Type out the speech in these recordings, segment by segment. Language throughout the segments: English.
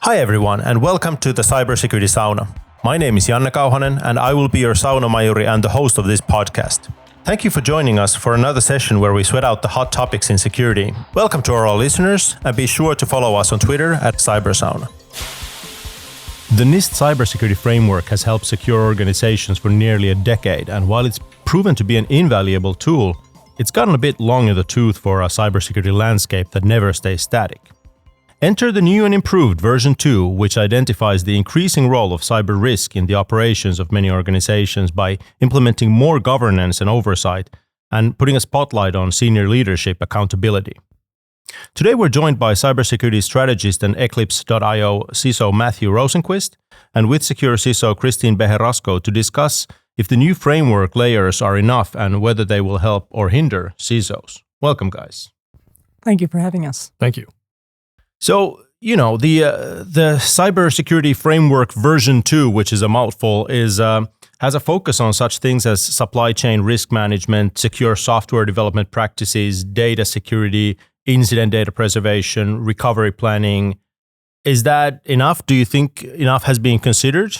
Hi everyone, and welcome to the Cybersecurity Sauna. My name is Janne Kauhanen, and I will be your sauna majuri and the host of this podcast. Thank you for joining us for another session where we sweat out the hot topics in security. Welcome to our listeners, and be sure to follow us on Twitter at Cybersauna. The NIST Cyber Security Framework has helped secure organizations for nearly a decade, and while it's proven to be an invaluable tool, it's gotten a bit long in the tooth for a cybersecurity landscape that never stays static. Enter the new and improved version 2, which identifies the increasing role of cyber risk in the operations of many organizations by implementing more governance and oversight and putting a spotlight on senior leadership accountability. Today we're joined by Cybersecurity Strategist and Eclipse.io CISO Matthew Rosenquist and WithSecure CISO Christine Bejerasco to discuss if the new framework layers are enough and whether they will help or hinder CISOs. Welcome, guys. Thank you for having us. Thank you. So, the Cybersecurity Framework version 2, which is a mouthful, has a focus on such things as supply chain risk management, secure software development practices, data security, incident data preservation, recovery planning. Is that enough? Do you think enough has been considered?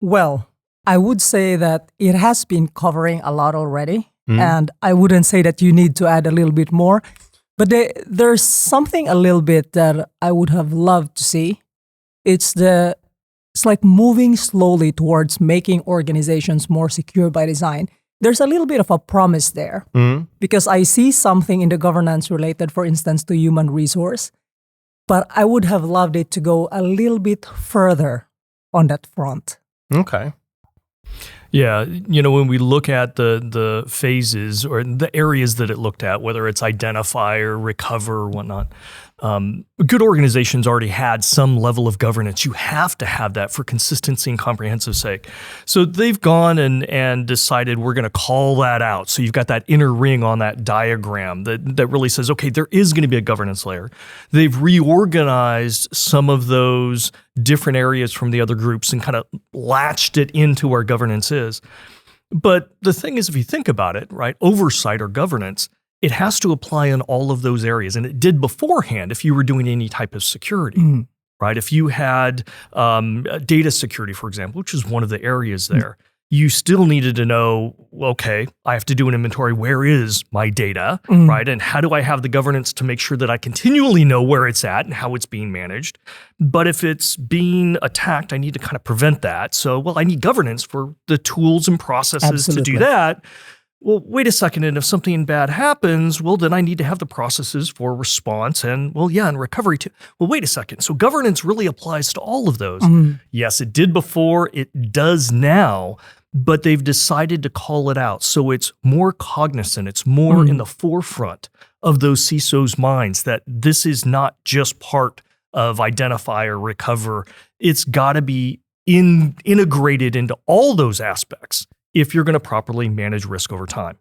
Well, I would say that it has been covering a lot already, and I wouldn't say that you need to add a little bit more. But there's something a little bit that I would have loved to see. It's like moving slowly towards making organizations more secure by design. There's a little bit of a promise there because I see something in the governance related, for instance, to human resource. But I would have loved it to go a little bit further on that front. Okay. Yeah, when we look at the phases or the areas that it looked at, whether it's identify or recover or whatnot, good organizations already had some level of governance. You have to have that for consistency and comprehensive sake. So they've gone and decided we're going to call that out. So you've got that inner ring on that diagram that really says, okay, there is going to be a governance layer. They've reorganized some of those different areas from the other groups and kind of latched it into where governance is. But the thing is, if you think about it, right, oversight or governance, it has to apply in all of those areas. And it did beforehand if you were doing any type of security, right? If you had data security, for example, which is one of the areas there, you still needed to know, okay, I have to do an inventory. Where is my data, right? And how do I have the governance to make sure that I continually know where it's at and how it's being managed? But if it's being attacked, I need to kind of prevent that. So, I need governance for the tools and processes to do that. Well, wait a second, and if something bad happens, then I need to have the processes for response and recovery too. Well, wait a second. So governance really applies to all of those. Yes, it did before, it does now, but they've decided to call it out. So it's more cognizant, it's more in the forefront of those CISOs' minds that this is not just part of identify or recover. It's got to be integrated into all those aspects if you're going to properly manage risk over time.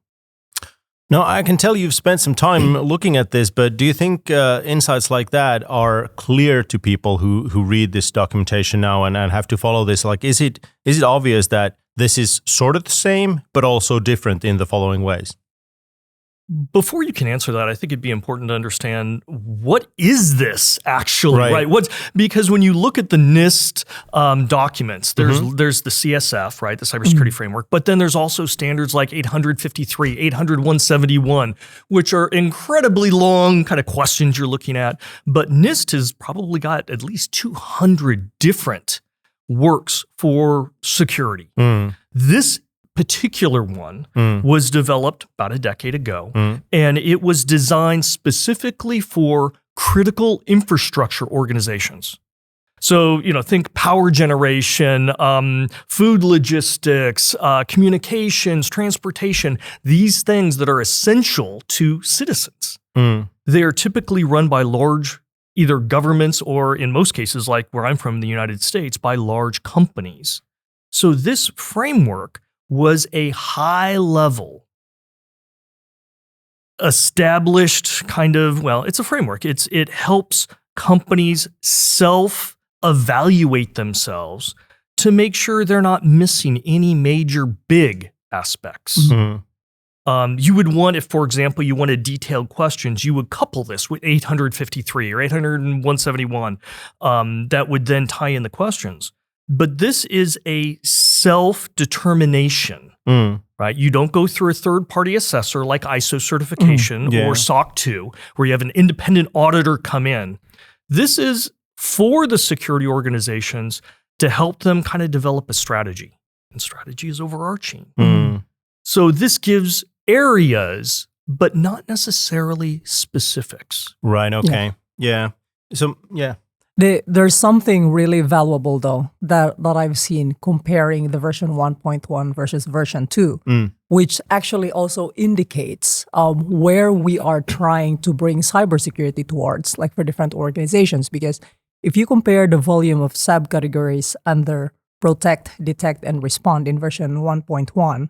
Now, I can tell you've spent some time looking at this, but do you think insights like that are clear to people who read this documentation now and have to follow this? Like, is it obvious that this is sort of the same, but also different in the following ways? Before you can answer that, I think it'd be important to understand what is this actually, right? Because when you look at the NIST documents, there's the CSF, right, the Cybersecurity Framework, but then there's also standards like 853, 800-171, which are incredibly long kind of questions you're looking at. But NIST has probably got at least 200 different works for security. This particular one was developed about a decade ago, and it was designed specifically for critical infrastructure organizations. So, think power generation, food logistics, communications, transportation, these things that are essential to citizens. They are typically run by large, either governments or in most cases, like where I'm from in the United States, by large companies. So this framework was a high-level, established kind of, it's a framework. It helps companies self-evaluate themselves to make sure they're not missing any major big aspects. You would want, if, for example, you wanted detailed questions, you would couple this with 853 or 871 that would then tie in the questions. But this is a self-determination, right? You don't go through a third-party assessor like ISO certification or SOC 2, where you have an independent auditor come in. This is for the security organizations to help them kind of develop a strategy. And strategy is overarching. So this gives areas, but not necessarily specifics. Right, okay. Yeah. So, yeah. There's something really valuable, though, that I've seen comparing the version 1.1 versus version 2, which actually also indicates where we are trying to bring cybersecurity towards, like for different organizations. Because if you compare the volume of subcategories under protect, detect, and respond in version 1.1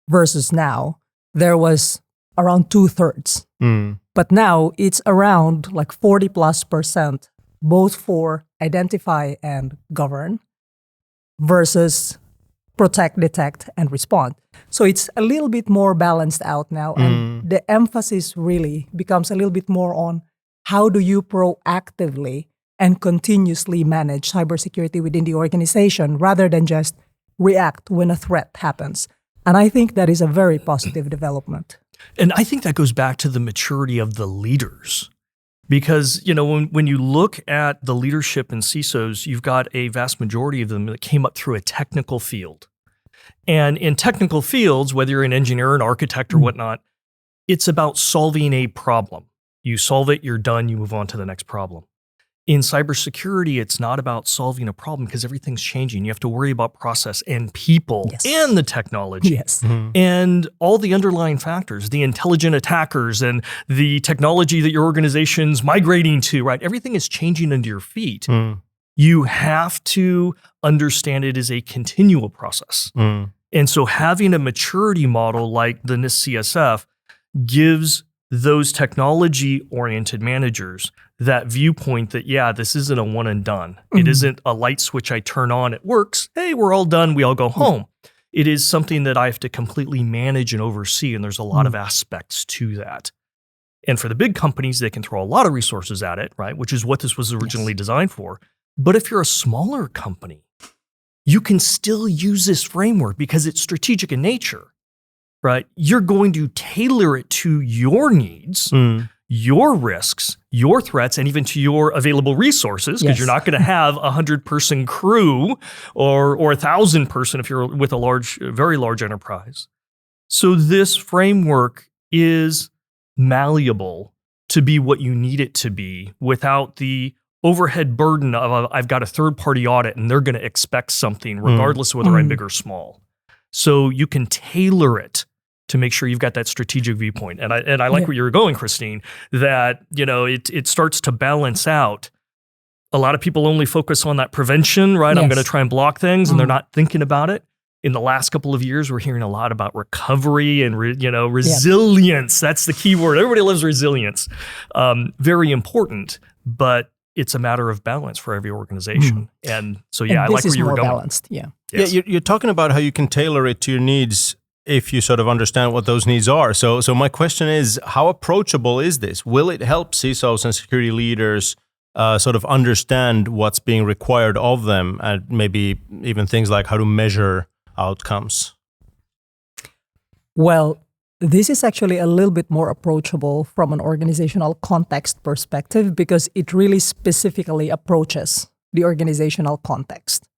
versus now, there was around 2/3. But now it's around like 40+%, both for identify and govern versus protect, detect, and respond. So it's a little bit more balanced out now. And the emphasis really becomes a little bit more on how do you proactively and continuously manage cybersecurity within the organization rather than just react when a threat happens. And I think that is a very positive development. And I think that goes back to the maturity of the leaders. Because, you know, when you look at the leadership in CISOs, you've got a vast majority of them that came up through a technical field. And in technical fields, whether you're an engineer, an architect, or whatnot, it's about solving a problem. You solve it, you're done, you move on to the next problem. In cybersecurity, it's not about solving a problem because everything's changing. You have to worry about process and people and the technology and all the underlying factors, the intelligent attackers and the technology that your organization's migrating to, right? Everything is changing under your feet. You have to understand it as a continual process. And so having a maturity model like the NIST CSF gives those technology-oriented managers that viewpoint that, yeah, this isn't a one and done. It isn't a light switch I turn on, it works. Hey, we're all done, we all go home. It is something that I have to completely manage and oversee, and there's a lot of aspects to that. And for the big companies, they can throw a lot of resources at it, right? Which is what this was originally designed for. But if you're a smaller company, you can still use this framework because it's strategic in nature. Right? You're going to tailor it to your needs, your risks, your threats, and even to your available resources, because you're not going to have a 100-person crew or 1,000-person if you're with a very large enterprise. So this framework is malleable to be what you need it to be without the overhead burden of I've got a third-party audit and they're going to expect something regardless of whether I'm big or small. So you can tailor it to make sure you've got that strategic viewpoint. And I like where you're going, Christine, that, you know, it starts to balance out. A lot of people only focus on that prevention, right? I'm going to try and block things, and they're not thinking about it. In the last couple of years, we're hearing a lot about recovery and, resilience. That's the key word. Everybody loves resilience. Very important, but it's a matter of balance for every organization. And so, I like where you were going. Balanced, Yeah, you're talking about how you can tailor it to your needs if you sort of understand what those needs are. So my question is, how approachable is this? Will it help CISOs and security leaders sort of understand what's being required of them, and maybe even things like how to measure outcomes? Well, this is actually a little bit more approachable from an organizational context perspective because it really specifically approaches the organizational context.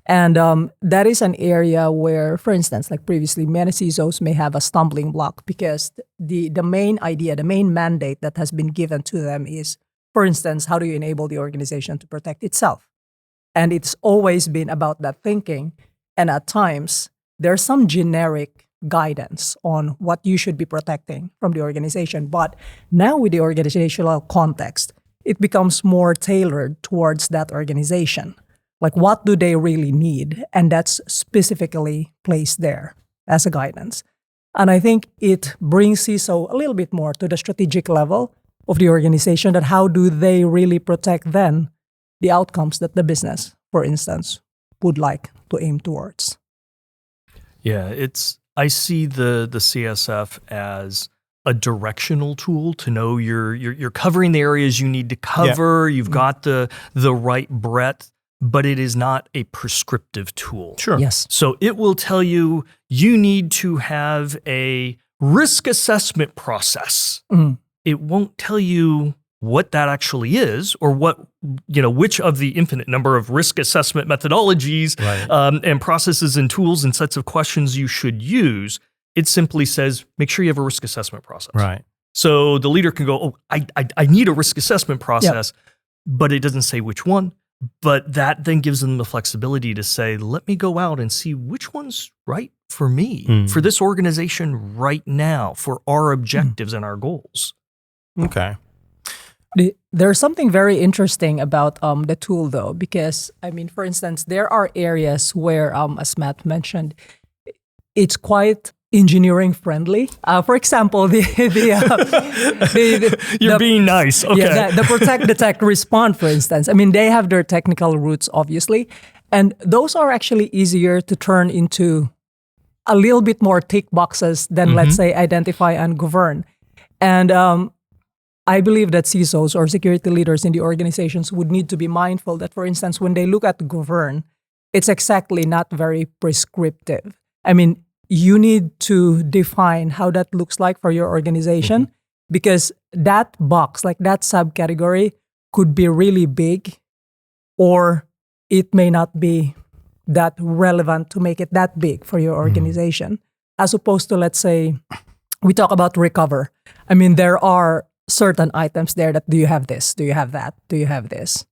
And that is an area where, for instance, like previously, many CISOs may have a stumbling block because the main idea, the main mandate that has been given to them is, for instance, how do you enable the organization to protect itself? And it's always been about that thinking. And at times, there's some generic guidance on what you should be protecting from the organization. But now with the organizational context, it becomes more tailored towards that organization. Like, what do they really need? And that's specifically placed there as a guidance. And I think it brings CISO a little bit more to the strategic level of the organization, that how do they really protect then the outcomes that the business, for instance, would like to aim towards. Yeah, it's I see the CSF as a directional tool to know you're covering the areas you need to cover. You've got the right breadth, but it is not a prescriptive tool. Sure. Yes. So it will tell you need to have a risk assessment process. It won't tell you what that actually is, or which of the infinite number of risk assessment methodologies and processes and tools and sets of questions you should use. It simply says, make sure you have a risk assessment process. Right. So the leader can go, I need a risk assessment process, but it doesn't say which one. But that then gives them the flexibility to say, let me go out and see which one's right for me, for this organization right now, for our objectives and our goals. Okay. There's something very interesting about the tool, though, because, I mean, for instance, there are areas where, as Matt mentioned, it's quite engineering friendly. For example, You're being nice. Okay. Yeah, the protect, detect, respond, for instance. I mean, they have their technical roots, obviously, and those are actually easier to turn into a little bit more tick boxes than, let's say, identify and govern. And I believe that CISOs or security leaders in the organizations would need to be mindful that, for instance, when they look at govern, it's exactly not very prescriptive. I mean, you need to define how that looks like for your organization, because that box, like that subcategory, could be really big, or it may not be that relevant to make it that big for your organization. As opposed to, let's say, we talk about recover. I mean, there are certain items there that, do you have this? Do you have that? Do you have this?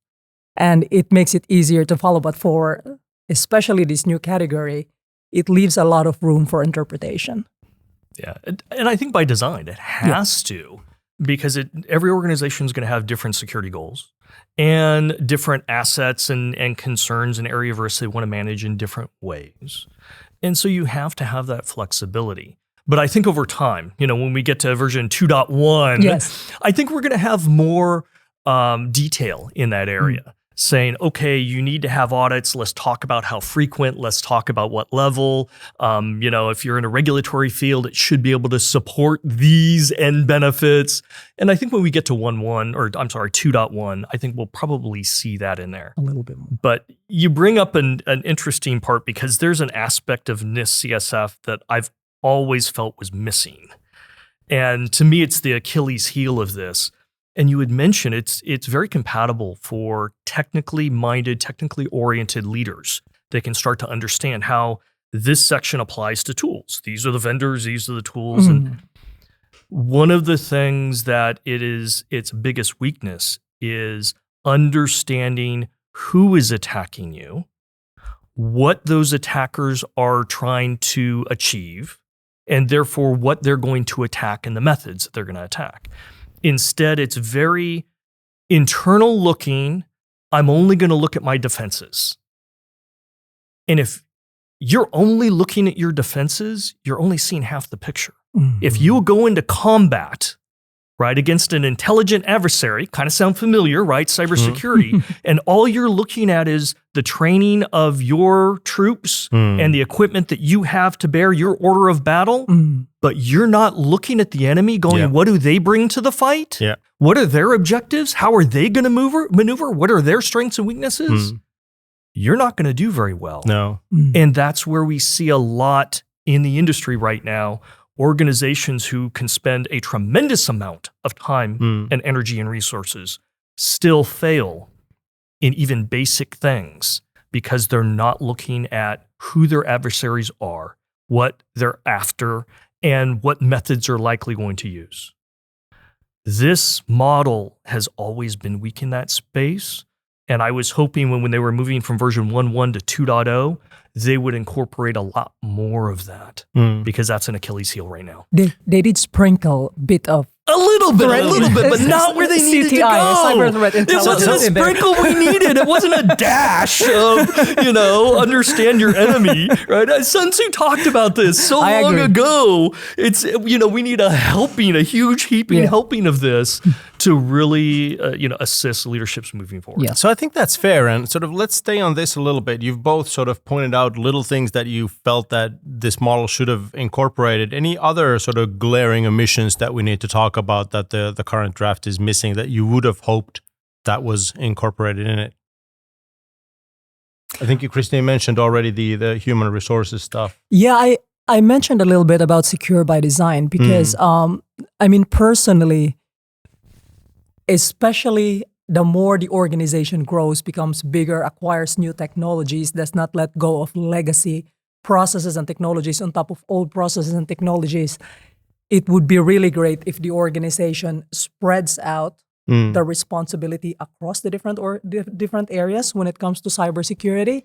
And it makes it easier to follow. But for especially this new category, it leaves a lot of room for interpretation. Yeah. And I think by design, it has to, because every organization is going to have different security goals and different assets and concerns and area of risk they want to manage in different ways. And so you have to have that flexibility. But I think over time, when we get to version 2.1, I think we're going to have more detail in that area, saying, okay, you need to have audits. Let's talk about how frequent. Let's talk about what level. If you're in a regulatory field, it should be able to support these end benefits. And I think when we get to 2.1, I think we'll probably see that in there. A little bit more. But you bring up an interesting part, because there's an aspect of NIST CSF that I've always felt was missing. And to me, it's the Achilles heel of this. And you had mentioned it's very compatible for technically minded, technically oriented leaders. They can start to understand how this section applies to tools. These are the vendors, these are the tools. And one of the things that its biggest weakness is understanding who is attacking you, what those attackers are trying to achieve, and therefore what they're going to attack and the methods that they're going to attack. Instead, it's very internal looking. I'm only going to look at my defenses. And if you're only looking at your defenses, you're only seeing half the picture. If you go into combat, right, against an intelligent adversary, kind of sound familiar, right? Cybersecurity. And all you're looking at is the training of your troops and the equipment that you have to bear your order of battle. But you're not looking at the enemy going, what do they bring to the fight? What are their objectives? How are they going to maneuver? What are their strengths and weaknesses? You're not going to do very well. No. And that's where we see a lot in the industry right now. Organizations who can spend a tremendous amount of time and energy and resources still fail in even basic things because they're not looking at who their adversaries are, what they're after, and what methods are likely going to use. This model has always been weak in that space, and I was hoping when they were moving from version 1.1 to 2.0, they would incorporate a lot more of that because that's an Achilles heel right now. They did sprinkle a bit of a little bit, but not where they needed to go. Cyber threat it wasn't a sprinkle we needed. It wasn't a dash of, understand your enemy, right? Sun Tzu talked about this so long ago. It's, we need a huge heaping helping of this to really, assist leaderships moving forward. Yeah. So I think that's fair. And sort of let's stay on this a little bit. You've both sort of pointed out out little things that you felt that this model should have incorporated. Any other sort of glaring omissions that we need to talk about that the current draft is missing that you would have hoped that was incorporated in it? I think you, Christine, mentioned already the human resources stuff. Yeah, I mentioned a little bit about secure by design because, personally, especially the more the organization grows, becomes bigger, acquires new technologies, does not let go of legacy processes and technologies on top of old processes and technologies, it would be really great if the organization spreads out the responsibility across the different areas when it comes to cybersecurity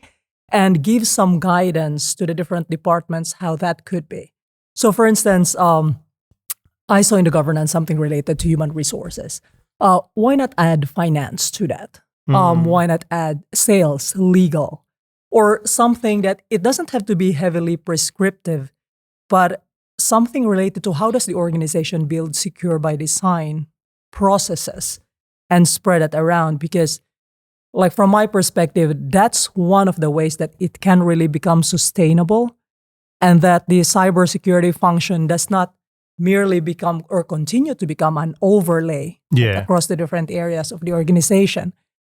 and give some guidance to the different departments how that could be. So for instance, I saw in the governance something related to human resources. Why not add finance to that? Why not add sales, legal, or something that it doesn't have to be heavily prescriptive, but something related to how does the organization build secure by design processes and spread it around? Because like from my perspective, that's one of the ways that it can really become sustainable and that the cybersecurity function does not merely become or continue to become an overlay across the different areas of the organization.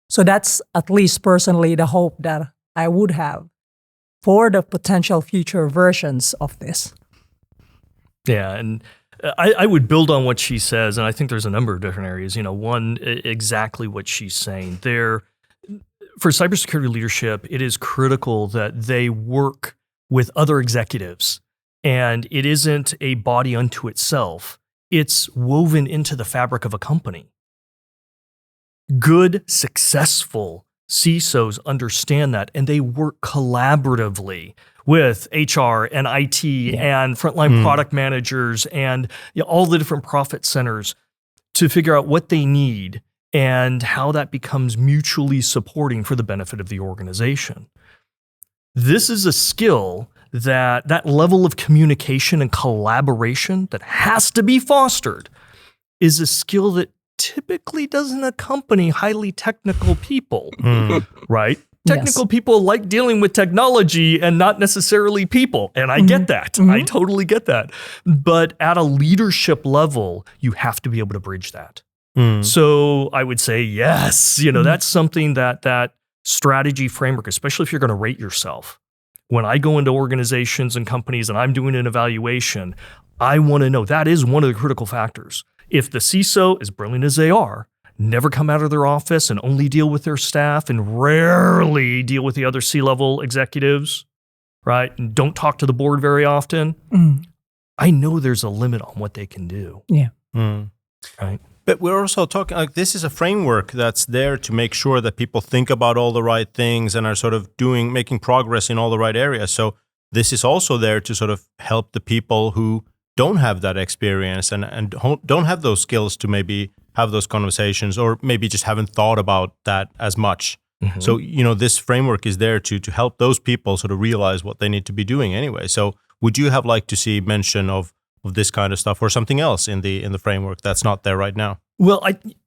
So that's at least personally the hope that I would have for the potential future versions of this. Yeah, and I would build on what she says, and I think there's a number of different areas. One, exactly what she's saying. For cybersecurity leadership, it is critical that they work with other executives. And it isn't a body unto itself. It's woven into the fabric of a company. Good, successful CISOs understand that, and they work collaboratively with HR and IT and frontline product managers and all the different profit centers to figure out what they need and how that becomes mutually supporting for the benefit of the organization. This is a skill that level of communication and collaboration that has to be fostered is a skill that typically doesn't accompany highly technical people, right? Technical people like dealing with technology and not necessarily people. And I get that. I totally get that. But at a leadership level, you have to be able to bridge that. So I would say, yes, that's something that strategy framework, especially if you're going to rate yourself. When I go into organizations and companies and I'm doing an evaluation, I want to know that is one of the critical factors. If the CISO, as brilliant as they are, never come out of their office and only deal with their staff and rarely deal with the other C-level executives, right? And don't talk to the board very often, I know there's a limit on what they can do. Yeah. Right. But we're also talking, like, this is a framework that's there to make sure that people think about all the right things and are sort of making progress in all the right areas. So this is also there to sort of help the people who don't have that experience and don't have those skills to maybe have those conversations or maybe just haven't thought about that as much. So, this framework is there to help those people sort of realize what they need to be doing anyway. So would you have liked to see mention of this kind of stuff or something else in the framework that's not there right now? Well,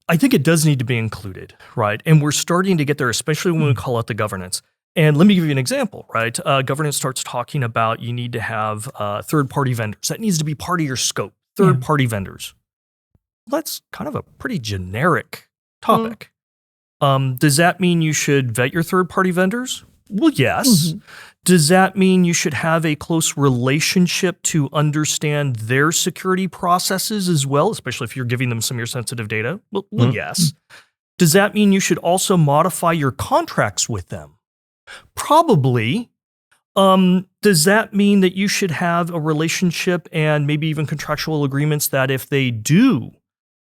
I think it does need to be included, right? And we're starting to get there, especially when we call out the governance. And let me give you an example, right? Governance starts talking about you need to have third-party vendors. That needs to be part of your scope, third-party vendors. Well, that's kind of a pretty generic topic. Does that mean you should vet your third-party vendors? Well, yes. Does that mean you should have a close relationship to understand their security processes as well, especially if you're giving them some of your sensitive data? Well, yes. Does that mean you should also modify your contracts with them? Probably. Does that mean that you should have a relationship and maybe even contractual agreements that if they do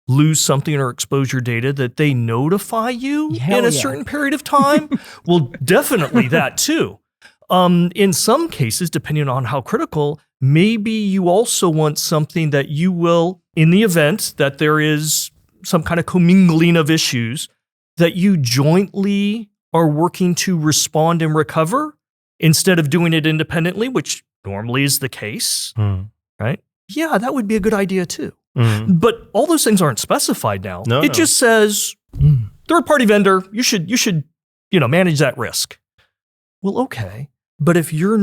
lose something or expose your data, that they notify you in a certain period of time? Well, definitely that too. In some cases, depending on how critical, maybe you also want something that you will, in the event that there is some kind of commingling of issues, that you jointly are working to respond and recover instead of doing it independently, which normally is the case, right? Yeah, that would be a good idea too. But all those things aren't specified now. It just says third-party vendor, you should manage that risk. Well, okay. But if you're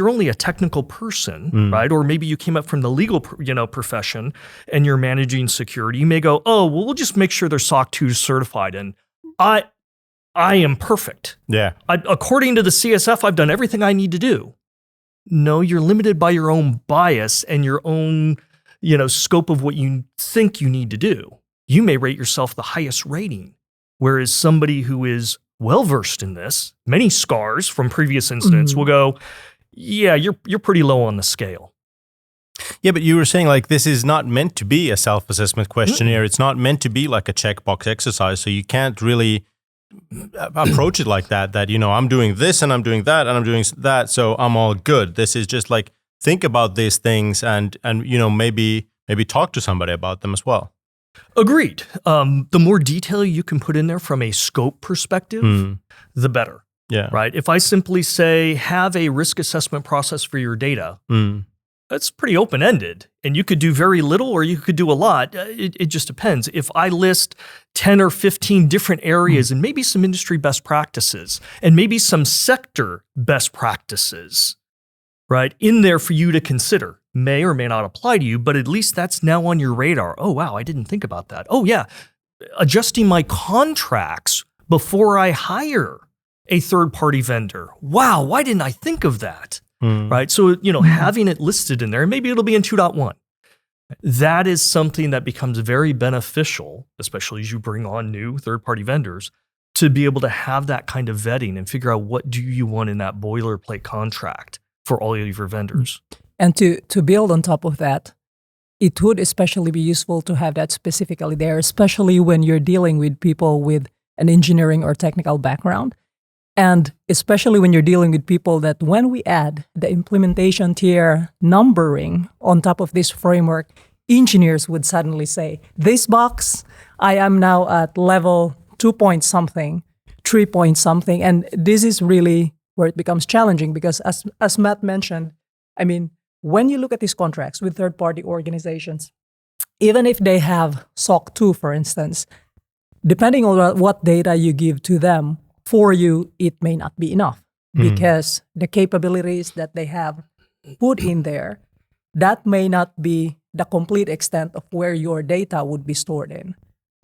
only a technical person, right? Or maybe you came up from the legal, profession and you're managing security, you may go, oh, well, we'll just make sure they're SOC 2 certified. And I am perfect. Yeah. According to the CSF, I've done everything I need to do. No, you're limited by your own bias and your own, scope of what you think you need to do. You may rate yourself the highest rating, whereas somebody who is well-versed in this, many scars from previous incidents will go, yeah, you're pretty low on the scale. Yeah, but you were saying like this is not meant to be a self-assessment questionnaire. It's not meant to be like a checkbox exercise. So you can't really approach it like that, I'm doing this and I'm doing that and I'm doing that, so I'm all good. This is just like, think about these things and maybe talk to somebody about them as well. Agreed. The more detail you can put in there from a scope perspective, the better. Yeah. Right? If I simply say, have a risk assessment process for your data, that's pretty open-ended. And you could do very little or you could do a lot. It just depends. If I list 10 or 15 different areas and maybe some industry best practices and maybe some sector best practices, right, in there for you to consider, may or may not apply to you, but at least that's now on your radar. Oh, wow, I didn't think about that. Oh, yeah, adjusting my contracts before I hire a third-party vendor. Wow, why didn't I think of that? Right? So, having it listed in there, maybe it'll be in 2.1. That is something that becomes very beneficial, especially as you bring on new third-party vendors, to be able to have that kind of vetting and figure out what do you want in that boilerplate contract for all of your vendors. And to build on top of that, it would especially be useful to have that specifically there, especially when you're dealing with people with an engineering or technical background. And especially when you're dealing with people that when we add the implementation tier numbering on top of this framework, engineers would suddenly say, this box, I am now at level 2 point something, 3 point something. And this is really where it becomes challenging because as Matt mentioned, when you look at these contracts with third-party organizations, even if they have SOC 2, for instance, depending on what data you give to them, for you, it may not be enough because the capabilities that they have put in there, that may not be the complete extent of where your data would be stored in.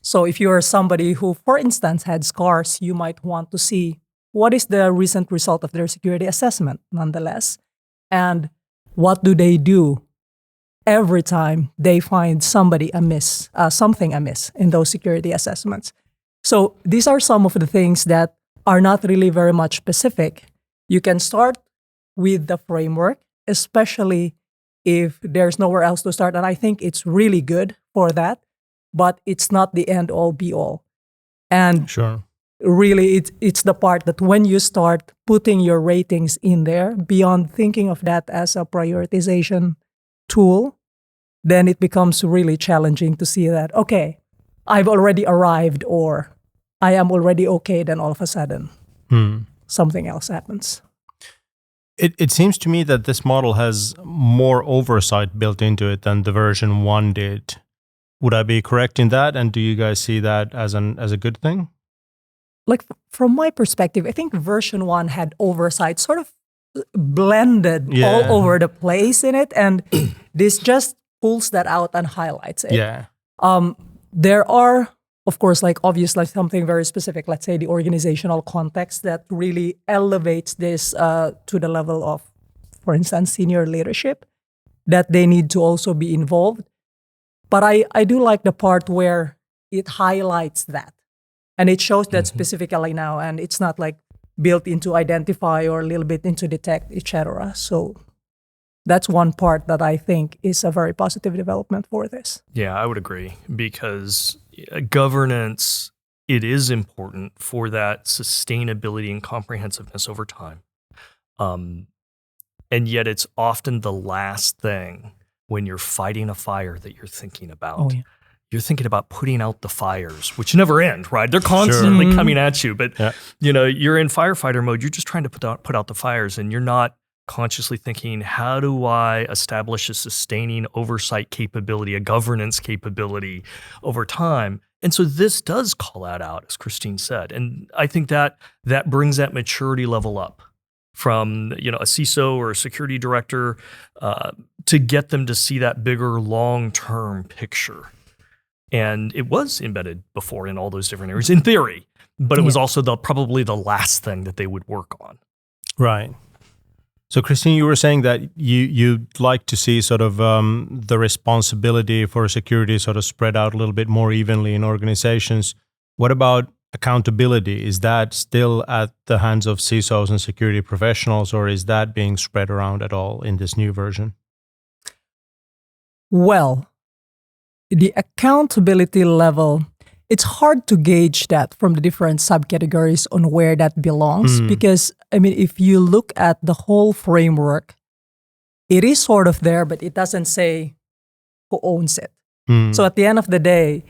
So if you're somebody who, for instance, had scars, you might want to see what is the recent result of their security assessment nonetheless, and what do they do every time they find something amiss in those security assessments. So these are some of the things that are not really very much specific. You can start with the framework, especially if there's nowhere else to start. And I think it's really good for that, but it's not the end all be all. And sure. Really, it's the part that when you start putting your ratings in there, beyond thinking of that as a prioritization tool, then it becomes really challenging to see that, okay, I've already arrived or I am already okay, then all of a sudden, something else happens. It seems to me that this model has more oversight built into it than the version 1 did. Would I be correct in that? And do you guys see that as a good thing? Like from my perspective, I think version 1 had oversight sort of blended all over the place in it. And this just pulls that out and highlights it. Yeah. There are, of course, like obviously something very specific, let's say the organizational context that really elevates this to the level of, for instance, senior leadership, that they need to also be involved. But I do like the part where it highlights that. And it shows that specifically now, and it's not like built into identify or a little bit into detect, etc. So that's one part that I think is a very positive development for this. Yeah, I would agree, because governance, it is important for that sustainability and comprehensiveness over time. And yet it's often the last thing when you're fighting a fire that you're thinking about. Oh, yeah. You're thinking about putting out the fires, which never end, right? They're constantly coming at you, but you're in firefighter mode. You're just trying to put out the fires, and you're not consciously thinking, how do I establish a sustaining oversight capability, a governance capability over time? And so this does call that out, as Christine said. And I think that brings that maturity level up from a CISO or a security director to get them to see that bigger long-term picture. And it was embedded before in all those different areas, in theory, but it was also probably the last thing that they would work on. Right. So, Christine, you were saying that you'd like to see sort of the responsibility for security sort of spread out a little bit more evenly in organizations. What about accountability? Is that still at the hands of CISOs and security professionals, or is that being spread around at all in this new version? Well, the accountability level, it's hard to gauge that from the different subcategories on where that belongs. Because, I mean, if you look at the whole framework, it is sort of there, but it doesn't say who owns it. So at the end of the day,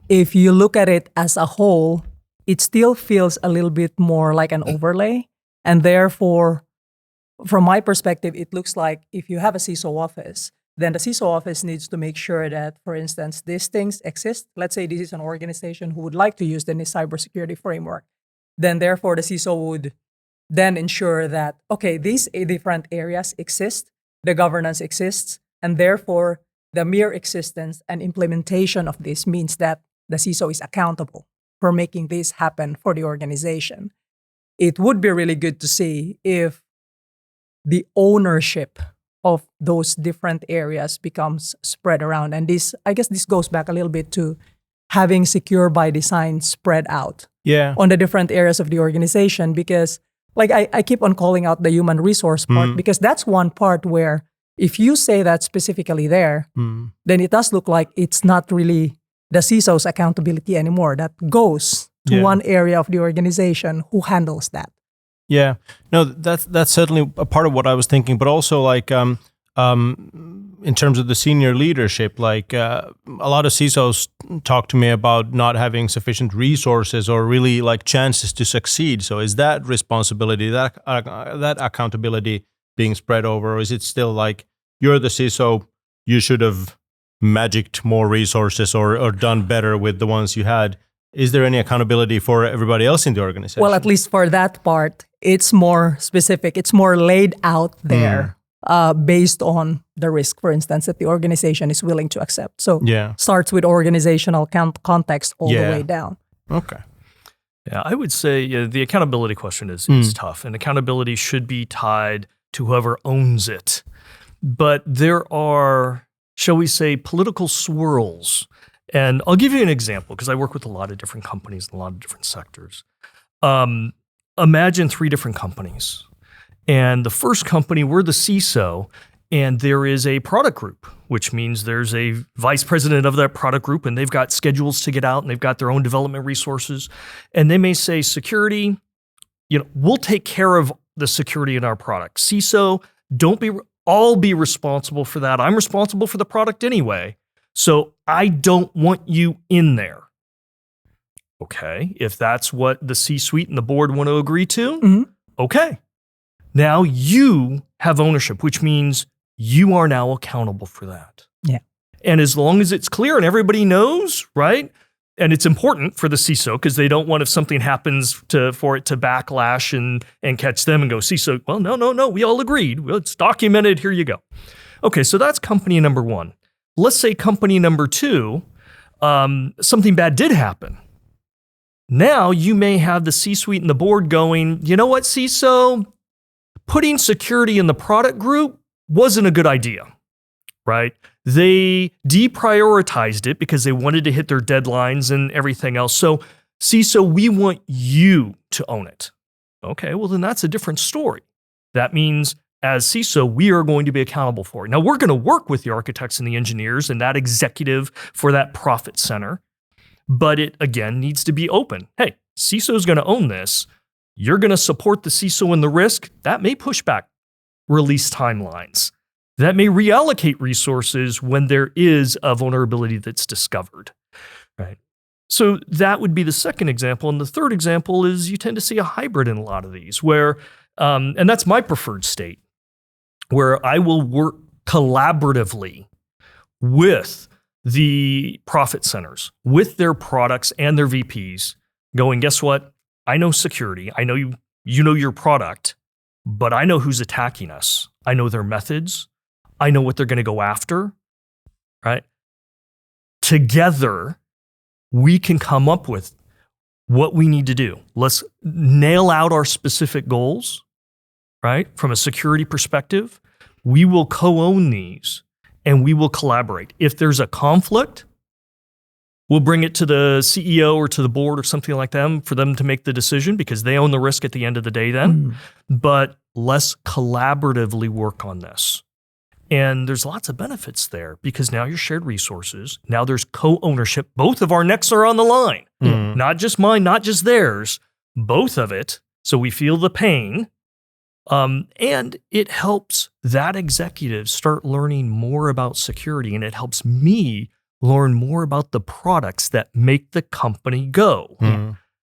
if you look at it as a whole, it still feels a little bit more like an overlay. And therefore, from my perspective, it looks like if you have a CISO office, then the CISO office needs to make sure that, for instance, these things exist. Let's say this is an organization who would like to use the NIST Cyber Security Framework. Then therefore, the CISO would then ensure that, okay, these different areas exist, the governance exists, and therefore the mere existence and implementation of this means that the CISO is accountable for making this happen for the organization. It would be really good to see if the ownership of those different areas becomes spread around. And I guess this goes back a little bit to having secure by design spread out on the different areas of the organization. Because like I keep on calling out the human resource part, because that's one part where if you say that specifically there, then it does look like it's not really the CISO's accountability anymore. That goes to one area of the organization who handles that. Yeah, no, that's certainly a part of what I was thinking, but also like in terms of the senior leadership, like a lot of CISOs talk to me about not having sufficient resources or really like chances to succeed. So is that responsibility, that accountability being spread over, or is it still like you're the CISO, you should have magicked more resources or done better with the ones you had? Is there any accountability for everybody else in the organization? Well, at least for that part, it's more specific. It's more laid out there based on the risk, for instance, that the organization is willing to accept. So starts with organizational context all the way down. Okay. Yeah, I would say the accountability question is tough, and accountability should be tied to whoever owns it. But there are, shall we say, political swirls. And I'll give you an example because I work with a lot of different companies in a lot of different sectors. Imagine 3 different companies. And the first company, we're the CISO, and there is a product group, which means there's a vice president of that product group, and they've got schedules to get out, and they've got their own development resources. And they may say, security, we'll take care of the security in our product. CISO, I'll be responsible for that. I'm responsible for the product anyway. So I don't want you in there. Okay, if that's what the C-suite and the board want to agree to, okay. Now you have ownership, which means you are now accountable for that. Yeah. And as long as it's clear and everybody knows, right? And it's important for the CISO because they don't want if something happens for it to backlash and catch them and go, CISO, well, no, we all agreed. Well, it's documented, here you go. Okay, so that's company number 1. Let's say company number 2, something bad did happen. Now you may have the C-suite and the board going, you know what, CISO, putting security in the product group wasn't a good idea, right? They deprioritized it because they wanted to hit their deadlines and everything else. So CISO, we want you to own it. Okay, well then that's a different story. That means as CISO, we are going to be accountable for it. Now we're going to work with the architects and the engineers and that executive for that profit center. But it, again, needs to be open. Hey, CISO is going to own this. You're going to support the CISO in the risk. That may push back release timelines. That may reallocate resources when there is a vulnerability that's discovered. Right. So that would be the second example. And the third example is you tend to see a hybrid in a lot of these where, and that's my preferred state, where I will work collaboratively with the profit centers, with their products and their VPs, going, guess what? I know security. I know you know your product. but I know who's attacking us. I know their methods. I know what they're going to go after, right? Together, we can come up with what we need to do. Let's nail out our specific goals, right? From a security perspective, we will co-own these and we will collaborate. If there's a conflict, we'll bring it to the CEO or to the board or something like them for them to make the decision because they own the risk at the end of the day then. But let's collaboratively work on this. And there's lots of benefits there because now you're shared resources. Now there's co-ownership. Both of our necks are on the line. Not just mine, not just theirs, both of it. So we feel the pain. And it helps that executive start learning more about security, and it helps me learn more about the products that make the company go.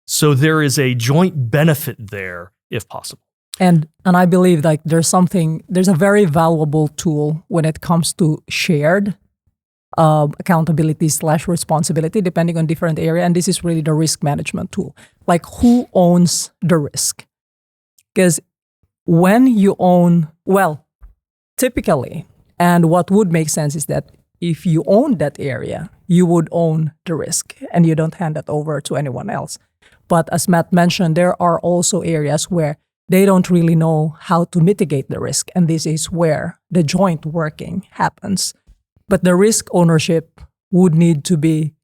So there is a joint benefit there if possible. And I believe like there's a very valuable tool when it comes to shared accountability / responsibility, depending on different area. And this is really the risk management tool. Like who owns the risk? Because when you own, well, typically, and what would make sense is that if you own that area, you would own the risk and you don't hand that over to anyone else. But as Matt mentioned, there are also areas where they don't really know how to mitigate the risk. And this is where the joint working happens. But the risk ownership would need to be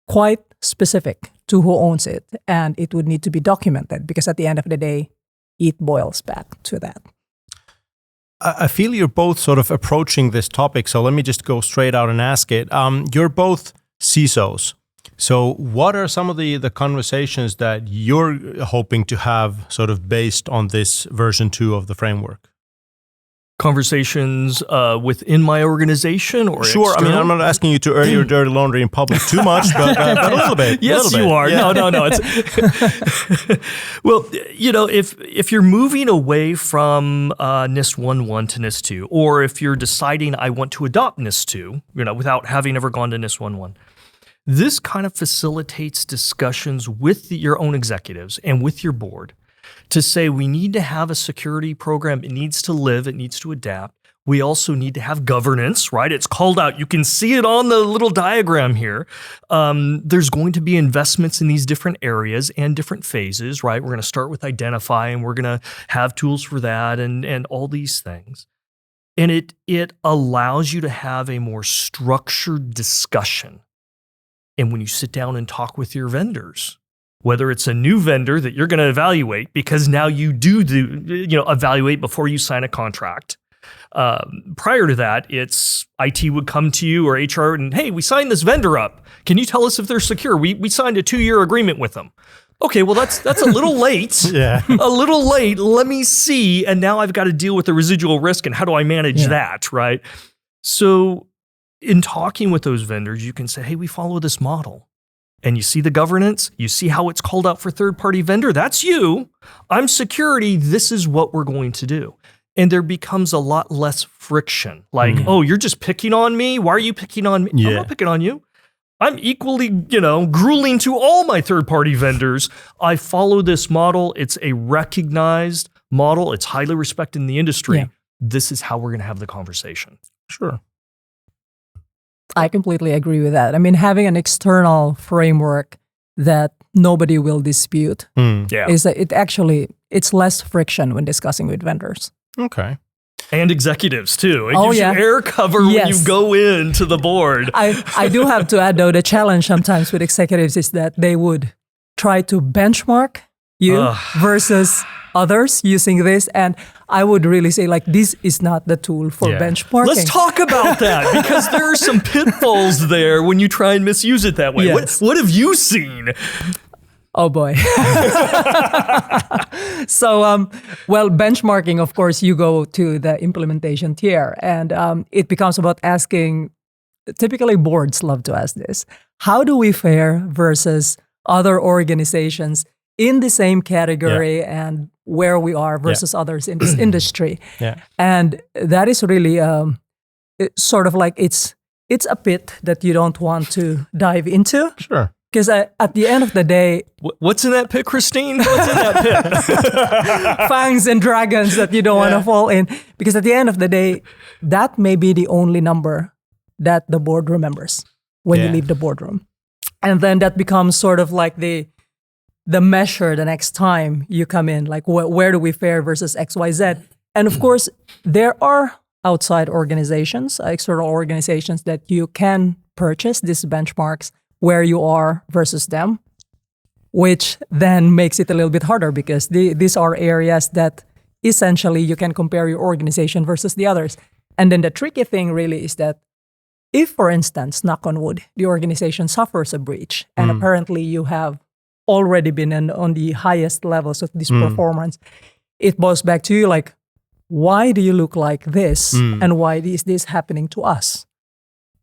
quite specific to who owns it. And it would need to be documented because at the end of the day, it boils back to that. I feel you're both sort of approaching this topic. So let me just go straight out and ask it. You're both CISOs. So what are some of the conversations that you're hoping to have sort of based on this version 2 of the framework? Conversations within my organization or Sure. external? I mean, I'm not asking you to air your dirty laundry in public too much, but a little bit. Yes, you are. Yeah. No. It's well, if you're moving away from NIST 1.1 to NIST 2, or if you're deciding I want to adopt NIST 2, without having ever gone to NIST 1.1, this kind of facilitates discussions with your own executives and with your board to say we need to have a security program. It needs to live. It needs to adapt. We also need to have governance, right? It's called out. You can see it on the little diagram here. There's going to be investments in these different areas and different phases, right? We're going to start with identify, and we're going to have tools for that and all these things. And it allows you to have a more structured discussion. And when you sit down and talk with your vendors, whether it's a new vendor that you're going to evaluate, because now you do evaluate before you sign a contract. Prior to that, it's IT would come to you or HR and, hey, we signed this vendor up. Can you tell us if they're secure? We signed a 2-year agreement with them. Okay, well, that's a little late. Yeah. A little late. Let me see. And now I've got to deal with the residual risk and how do I manage that, right? So in talking with those vendors, you can say, hey, we follow this model. And you see the governance, you see how it's called out for third-party vendor. That's you. I'm security. This is what we're going to do. And there becomes a lot less friction. Like, oh, you're just picking on me? Why are you picking on me? Yeah. I'm not picking on you. I'm equally, grueling to all my third-party vendors. I follow this model. It's a recognized model. It's highly respected in the industry. Yeah. This is how we're going to have the conversation. Sure. I completely agree with that. I mean, having an external framework that nobody will dispute is that it's less friction when discussing with vendors. Okay. And executives too. It gives you air cover when you go into the board. I do have to add though, the challenge sometimes with executives is that they would try to benchmark you versus others using this. And I would really say this is not the tool for benchmarking. Let's talk about that because there are some pitfalls there when you try and misuse it that way. Yes. What have you seen? Oh boy. So, benchmarking, of course, you go to the implementation tier and it becomes about asking, typically boards love to ask this, how do we fare versus other organizations in the same category and where we are versus others in this industry. Yeah. And that is really sort of like it's a pit that you don't want to dive into. Sure. Because at the end of the day, what's in that pit, Christine? What's in that pit? fangs and dragons that you don't want to fall in. Because at the end of the day, that may be the only number that the board remembers when you leave the boardroom. And then that becomes sort of like the measure the next time you come in, like where do we fare versus XYZ. And of course, there are outside organizations, external organizations that you can purchase these benchmarks where you are versus them, which then makes it a little bit harder because these are areas that essentially you can compare your organization versus the others. And then the tricky thing really is that if, for instance, knock on wood, the organization suffers a breach and apparently you have already been on the highest levels of this performance, it boils back to you like, why do you look like this and why is this happening to us?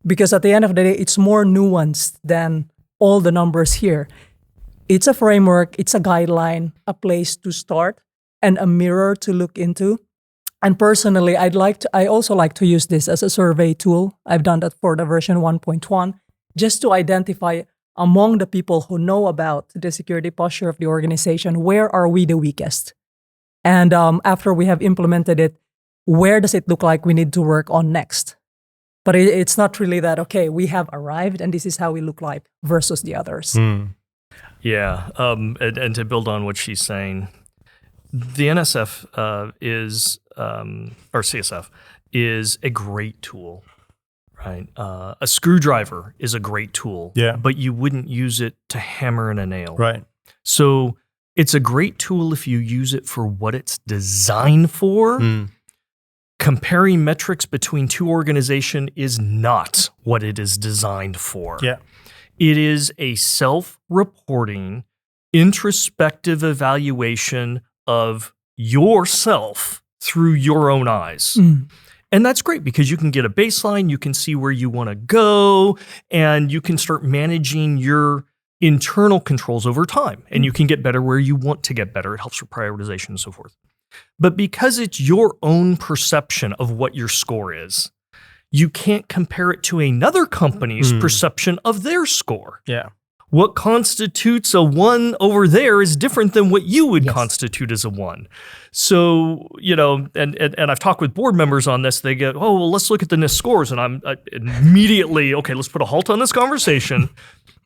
Because at the end of the day, it's more nuanced than all the numbers here. It's a framework, it's a guideline, a place to start, and a mirror to look into. And personally, I also like to use this as a survey tool. I've done that for the version 1.1, just to identify among the people who know about the security posture of the organization, where are we the weakest? And after we have implemented it, where does it look like we need to work on next? But it's not really that, okay, we have arrived and this is how we look like versus the others. Yeah, and to build on what she's saying, the NSF or CSF is a great tool, right? A screwdriver is a great tool, but you wouldn't use it to hammer in a nail. Right. So it's a great tool if you use it for what it's designed for. Comparing metrics between two organizations is not what it is designed for. Yeah. It is a self-reporting, introspective evaluation of yourself through your own eyes. And that's great because you can get a baseline, you can see where you want to go, and you can start managing your internal controls over time. And you can get better where you want to get better. It helps with prioritization and so forth. But because it's your own perception of what your score is, you can't compare it to another company's perception of their score. Yeah. What constitutes a 1 over there is different than what you would constitute as a 1. So, and I've talked with board members on this. They go, oh, well, let's look at the NIST scores. And I'm immediately, okay, let's put a halt on this conversation.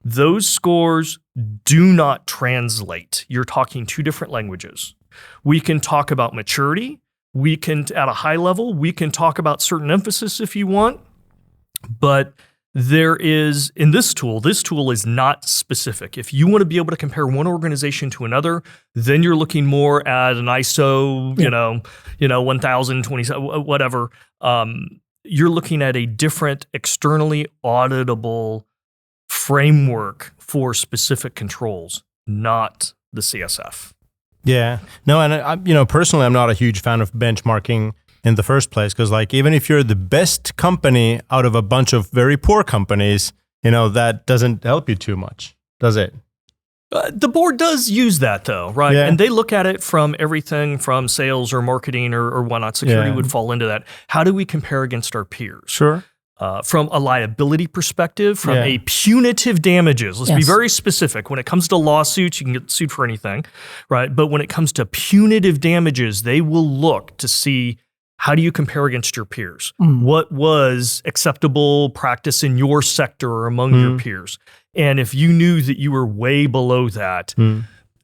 Those scores do not translate. You're talking two different languages. We can talk about maturity. We can, at a high level, we can talk about certain emphasis if you want. But there is, in this tool is not specific. If you want to be able to compare one organization to another, then you're looking more at an ISO, 1027, whatever. You're looking at a different externally auditable framework for specific controls, not the CSF. Yeah. No, and personally, I'm not a huge fan of benchmarking in the first place because, like, even if you're the best company out of a bunch of very poor companies, that doesn't help you too much, does it? The board does use that, though, right? Yeah. And they look at it from everything from sales or marketing or whatnot. Security would fall into that. How do we compare against our peers? Sure. From a liability perspective, from a punitive damages. Let's be very specific. When it comes to lawsuits, you can get sued for anything, right? But when it comes to punitive damages, they will look to see how do you compare against your peers? What was acceptable practice in your sector or among your peers? And if you knew that you were way below that,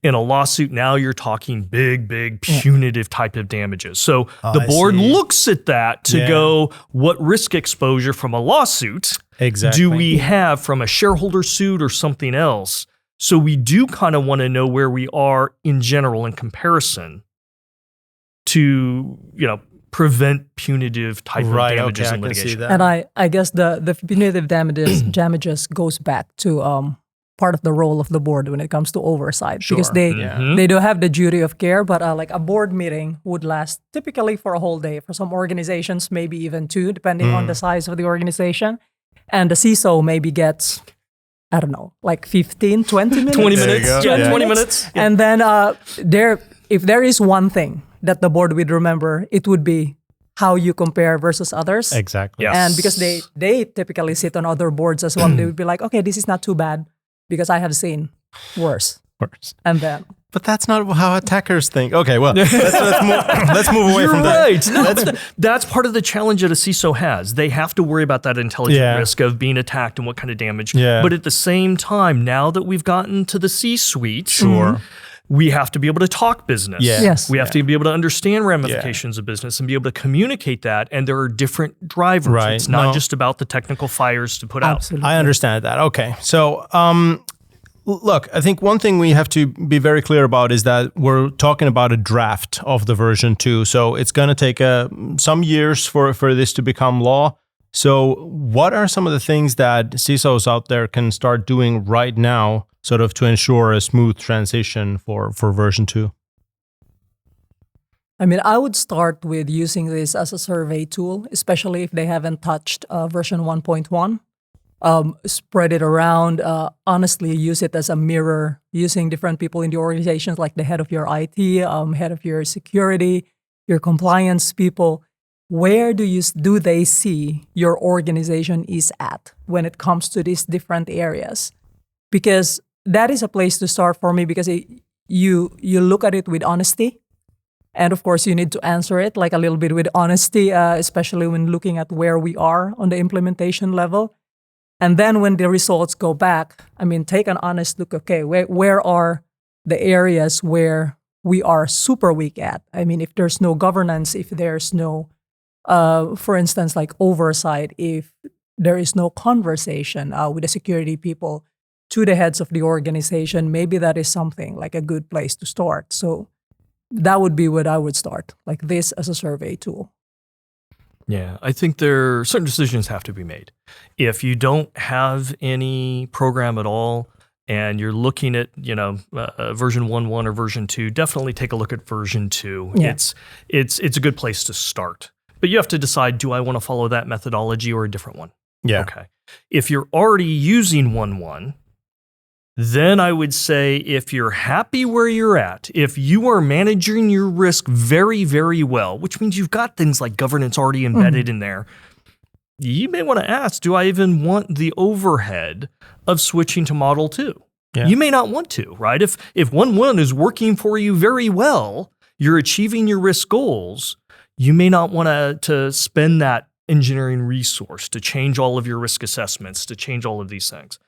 in a lawsuit, now you're talking big punitive type of damages. So the board looks at that to go, what risk exposure from a lawsuit do we have from a shareholder suit or something else? So we do kind of want to know where we are in general in comparison to, prevent punitive type of damages in litigation. And I guess the punitive damages goes back to part of the role of the board when it comes to oversight, because they do have the duty of care, but like a board meeting would last typically for a whole day. For some organizations, maybe even 2, depending on the size of the organization. And the CISO maybe gets, I don't know, like 15, 20 minutes? 20 minutes. 20 minutes. Yeah. And then if there is one thing that the board would remember, it would be how you compare versus others. Exactly. Yes. And because they typically sit on other boards as well, they would be like, okay, this is not too bad. because I have seen worse. And then. But that's not how attackers think. Okay, well, let's move away from that. Right. No, that's part of the challenge that a CISO has. They have to worry about that intelligent risk of being attacked and what kind of damage. Yeah. But at the same time, now that we've gotten to the C-suite, we have to be able to talk business. Yeah. Yes. We have to be able to understand ramifications of business and be able to communicate that. And there are different drivers. Right. It's not just about the technical fires to put out. I understand that. Okay. So, look, I think one thing we have to be very clear about is that we're talking about a draft of the version 2. So it's going to take some years for this to become law. So what are some of the things that CISOs out there can start doing right now sort of to ensure a smooth transition for version 2? I mean, I would start with using this as a survey tool, especially if they haven't touched version 1.1. Spread it around, honestly use it as a mirror, using different people in the organizations, like the head of your IT, head of your security, your compliance people. Where do they see your organization is at when it comes to these different areas? Because that is a place to start for me, because you look at it with honesty. And of course, you need to answer it like a little bit with honesty, especially when looking at where we are on the implementation level. And then when the results go back, I mean, take an honest look, okay, where are the areas where we are super weak at? I mean, if there's no governance, if there's no, for instance, like oversight, if there is no conversation with the security people to the heads of the organization, maybe that is something like a good place to start. So that would be what I would start, like this as a survey tool. Yeah, I think certain decisions have to be made. If you don't have any program at all and you're looking at, version 1.1 or version 2, definitely take a look at version 2. Yeah. It's a good place to start. But you have to decide, do I want to follow that methodology or a different one? Yeah. Okay. If you're already using 1.1, then I would say if you're happy where you're at, if you are managing your risk very, very well, which means you've got things like governance already embedded in there, you may want to ask, do I even want the overhead of switching to Model 2? Yeah. You may not want to, right? If 1.1 is working for you very well, you're achieving your risk goals, you may not want to spend that engineering resource to change all of your risk assessments, to change all of these things.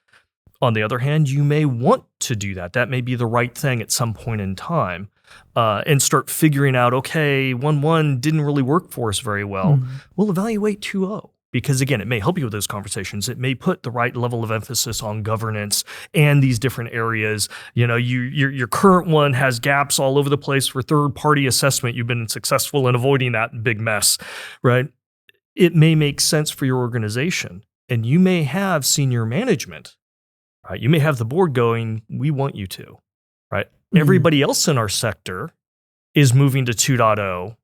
On the other hand, you may want to do that. That may be the right thing at some point in time, and start figuring out, okay, 1.1 didn't really work for us very well. We'll evaluate 2.0. Because again, it may help you with those conversations. It may put the right level of emphasis on governance and these different areas. Your current one has gaps all over the place for third-party assessment. You've been successful in avoiding that big mess, right? It may make sense for your organization, and you may have senior management. Right? You may have the board going, we want you to, right? Everybody else in our sector is moving to 2.0.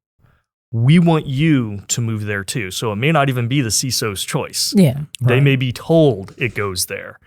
We want you to move there too. So it may not even be the CISO's choice. Yeah. They may be told it goes there.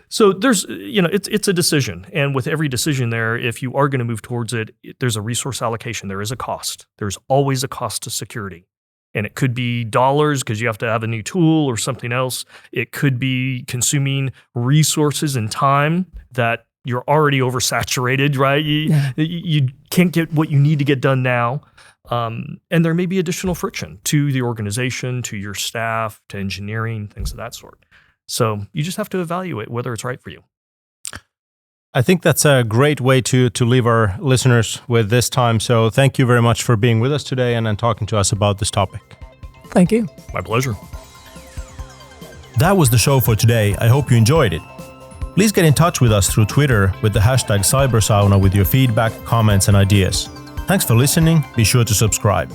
So there's, it's a decision. And with every decision there, if you are going to move towards it, there's a resource allocation. There is a cost. There's always a cost to security. And it could be dollars because you have to have a new tool or something else. It could be consuming resources and time that you're already oversaturated, right? You can't get what you need to get done now. And there may be additional friction to the organization, to your staff, to engineering, things of that sort. So you just have to evaluate whether it's right for you. I think that's a great way to leave our listeners with this time. So thank you very much for being with us today and talking to us about this topic. Thank you. My pleasure. That was the show for today. I hope you enjoyed it. Please get in touch with us through Twitter with the hashtag Cybersauna with your feedback, comments, and ideas. Thanks for listening. Be sure to subscribe.